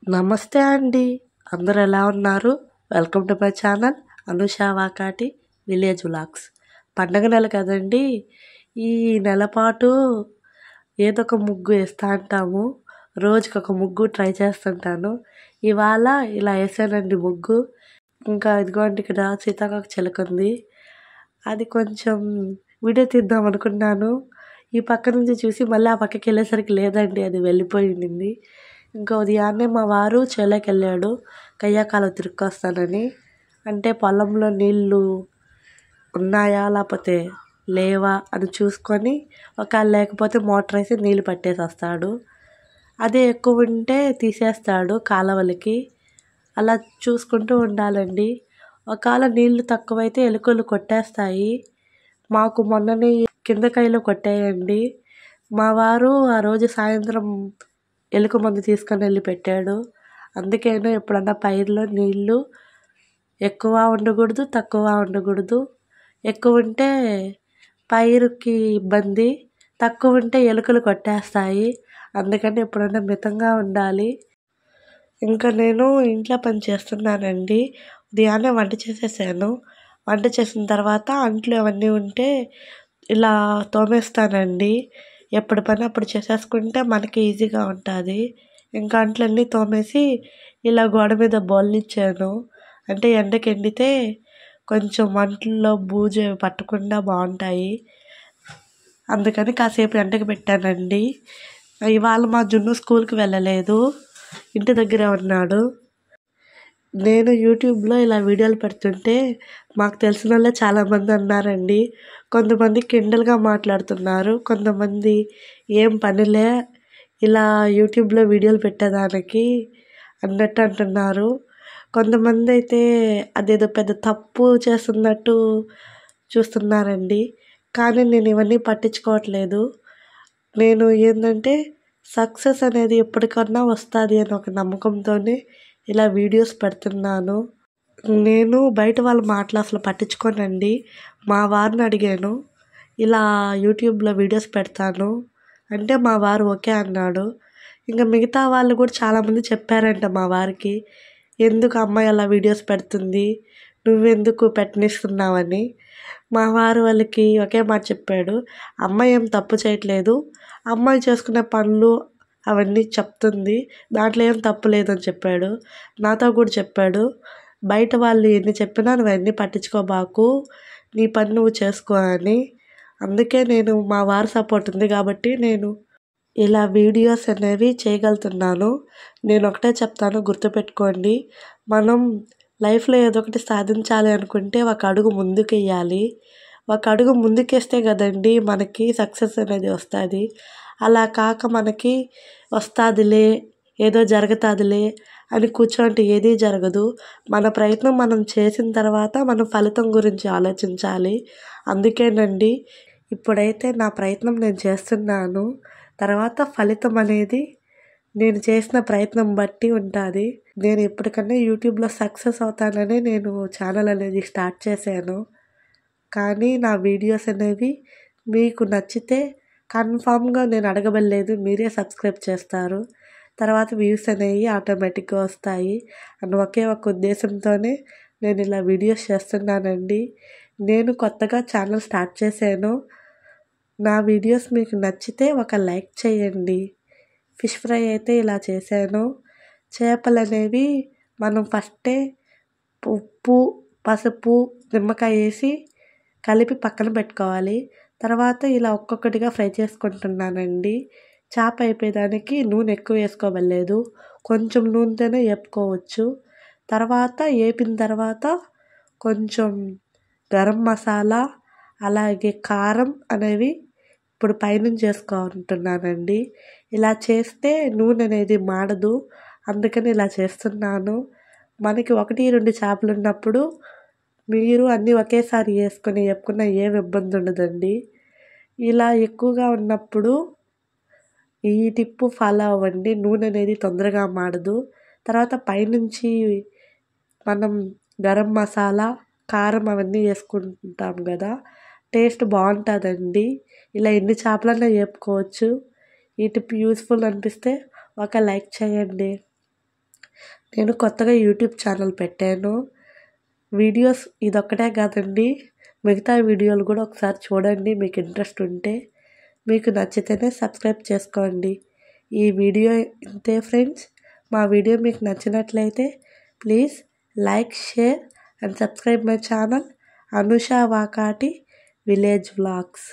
నమస్తే అండి. అందరూ ఎలా ఉన్నారు? Welcome to my channel Anusha Vakati village vlogs. పండగ నెల కదండి. ఈ నెల పాటు ఏదో ఒక ముగ్గు వేస్తూ ఉంటాము. రోజుకొక ముగ్గు ట్రై చేస్తుంటాను. ఇవాళ ఇలా వేసానండి ముగ్గు. ఇంకా ఇదిగోండి ఇక్కడ సీతాకోక చిలుక ఉంది. అది కొంచెం వీడియో తీద్దాం అనుకున్నాను. ఈ పక్క నుంచి చూసి మళ్ళీ ఆ పక్కకి వెళ్ళేసరికి లేదండి, అది వెళ్ళిపోయి ఉండింది. ఇంకా ఉదయాన్నే మా వారు చేలోకి వెళ్ళాడు కయ్యాకాలం తిరుక్కొస్తానని. అంటే పొలంలో నీళ్ళు ఉన్నాయా లేకపోతే లేవా అని చూసుకొని, ఒకవేళ లేకపోతే మోటార్ వేసి నీళ్ళు పట్టేసి వస్తాడు. అదే ఎక్కువ ఉంటే తీసేస్తాడు కాలవలకి. అలా చూసుకుంటూ ఉండాలండి. ఒకవేళ నీళ్లు తక్కువైతే ఎలుకలు కొట్టేస్తాయి. మాకు మొన్ననే కింద కైలో కొట్టాయండి. మా వారు ఆ రోజు సాయంత్రం ఎలుక మందు తీసుకొని వెళ్ళి పెట్టాడు. అందుకేనో ఎప్పుడన్నా పైరులో నీళ్ళు ఎక్కువ ఉండకూడదు, తక్కువ ఉండకూడదు. ఎక్కువ ఉంటే పైరుకి ఇబ్బంది, తక్కువ ఉంటే ఎలుకలు కొట్టేస్తాయి. అందుకని ఎప్పుడన్నా మితంగా ఉండాలి. ఇంకా నేను ఇంట్లో పని చేస్తున్నానండి. ఉదయాన్నే వంట చేసేసాను. వంట చేసిన తర్వాత అంట్లు అవన్నీ ఉంటే ఇలా తోమేస్తానండి. ఎప్పుడు పని అప్పుడు చేసేసుకుంటే మనకి ఈజీగా ఉంటుంది. ఇంకా అంట్లన్నీ తోమేసి ఇలా గోడ మీద బోర్లిచ్చాను. అంటే ఎండకి ఎండితే కొంచెం అంట్లలో బూజు పట్టకుండా బాగుంటాయి. అందుకని కాసేపు ఎండకి పెట్టానండి. ఇవాళ మా జున్ను స్కూల్కి వెళ్ళలేదు, ఇంటి దగ్గరే ఉన్నాడు. నేను యూట్యూబ్లో ఇలా వీడియోలు పెడుతుంటే మాకు తెలిసిన వాళ్ళే చాలామంది అన్నారండి. కొంతమంది కిండల్గా మాట్లాడుతున్నారు, కొంతమంది ఏం పనిలే ఇలా యూట్యూబ్లో వీడియోలు పెట్టేదానికి అన్నట్టు అంటున్నారు. కొంతమంది అయితే అదేదో పెద్ద తప్పు చేస్తున్నట్టు చూస్తున్నారండి. కానీ నేను ఇవన్నీ పట్టించుకోవట్లేదు. నేను ఏంటంటే సక్సెస్ అనేది ఎప్పటికన్నా వస్తుంది అని ఒక నమ్మకంతోనే ఇలా వీడియోస్ పెడుతున్నాను. నేను బయట వాళ్ళ మాటలు అసలు పట్టించుకోనండి. మా వారిని అడిగాను, ఇలా యూట్యూబ్లో వీడియోస్ పెడతాను అంటే మా వారు ఓకే అన్నాడు. ఇంకా మిగతా వాళ్ళు కూడా చాలామంది చెప్పారంట మా వారికి, ఎందుకు అమ్మాయి అలా వీడియోస్ పెడుతుంది, నువ్వెందుకు పెట్టనిస్తున్నావని. మా వారు వాళ్ళకి ఒకే మాట చెప్పాడు, అమ్మాయి ఏం తప్పు చేయట్లేదు, అమ్మాయి చేసుకునే పనులు అవన్నీ చెప్తుంది, దాంట్లో ఏం తప్పు లేదని చెప్పాడు. నాతో కూడా చెప్పాడు, బయట వాళ్ళు ఎన్ని చెప్పినా నువ్వు అన్నీ పట్టించుకోబాకు, నీ పని నువ్వు చేసుకో అని. అందుకే నేను మా వారి సపోర్ట్ ఉంది కాబట్టి నేను ఇలా వీడియోస్ అనేవి చేయగలుగుతున్నాను. నేను ఒకటే చెప్తాను, గుర్తుపెట్టుకోండి. మనం లైఫ్లో ఏదో ఒకటి సాధించాలి అనుకుంటే ఒక అడుగు ముందుకు వేయాలి. ఒక అడుగు ముందుకేస్తే కదండి మనకి సక్సెస్ అనేది వస్తుంది. అలా కాక మనకి వస్తుందిలే, ఏదో జరుగుతుందిలే అని కూర్చోంటే ఏదీ జరగదు. మన ప్రయత్నం మనం చేసిన తర్వాత మనం ఫలితం గురించి ఆలోచించాలి. అందుకేనండి ఇప్పుడైతే నా ప్రయత్నం నేను చేస్తున్నాను. తర్వాత ఫలితం అనేది నేను చేసిన ప్రయత్నం బట్టి ఉంటుంది. నేను ఎప్పటికన్నా యూట్యూబ్లో సక్సెస్ అవుతానని నేను ఛానల్ అనేది స్టార్ట్ చేశాను. కానీ నా వీడియోస్ అనేవి మీకు నచ్చితే కన్ఫామ్గా నేను అడగబడలేదు, మీరే సబ్స్క్రైబ్ చేస్తారు. తర్వాత వ్యూస్ అనేవి ఆటోమేటిక్గా వస్తాయి అని ఒకే ఒక ఉద్దేశంతోనే నేను ఇలా వీడియోస్ చేస్తున్నానండి. నేను కొత్తగా ఛానల్ స్టార్ట్ చేశాను. నా వీడియోస్ మీకు నచ్చితే ఒక లైక్ చేయండి. ఫిష్ ఫ్రై అయితే ఇలా చేశాను. చేపలు అనేవి మనం ఫస్టే ఉప్పు, పసుపు, నిమ్మకాయ వేసి కలిపి పక్కన పెట్టుకోవాలి. తర్వాత ఇలా ఒక్కొక్కటిగా ఫ్రై చేసుకుంటున్నానండి. చేప అయిపోయేదానికి నూనె ఎక్కువ వేసుకోవలేదు, కొంచెం నూనెతోనే వేపుకోవచ్చు. తర్వాత వేపిన తర్వాత కొంచెం గరం మసాలా అలాగే కారం అనేవి ఇప్పుడు పైనుంచి వేసుకుంటున్నానండి. ఇలా చేస్తే నూనె అనేది మాడదు, అందుకని ఇలా చేస్తున్నాను. మనకి 1-2 చేపలు ఉన్నప్పుడు మీరు అన్నీ ఒకేసారి వేసుకొని వేపుకున్న ఏం ఇబ్బంది ఉండదండి. ఇలా ఎక్కువగా ఉన్నప్పుడు ఈ టిప్పు ఫాలో అవ్వండి, నూనె అనేది తొందరగా మాడదు. తర్వాత పైనుంచి మనం గరం మసాలా, కారం అవన్నీ వేసుకుంటాం కదా, టేస్ట్ బాగుంటుందండి. ఇలా ఎన్ని చేపలన్నా వేపుకోవచ్చు. ఈ టిప్ యూస్ఫుల్ అనిపిస్తే ఒక లైక్ చేయండి. నేను కొత్తగా యూట్యూబ్ ఛానల్ పెట్టాను. వీడియోస్ ఇదొక్కటే కాదండి, మిగతా వీడియోలు కూడా ఒకసారి చూడండి మీకు ఇంట్రెస్ట్ ఉంటే. మీకు నచ్చితేనే సబ్స్క్రైబ్ చేసుకోండి. ఈ వీడియో ఇంతే ఫ్రెండ్స్. మా వీడియో మీకు నచ్చినట్లయితే please like, share and subscribe my channel Anusha Vakati village vlogs.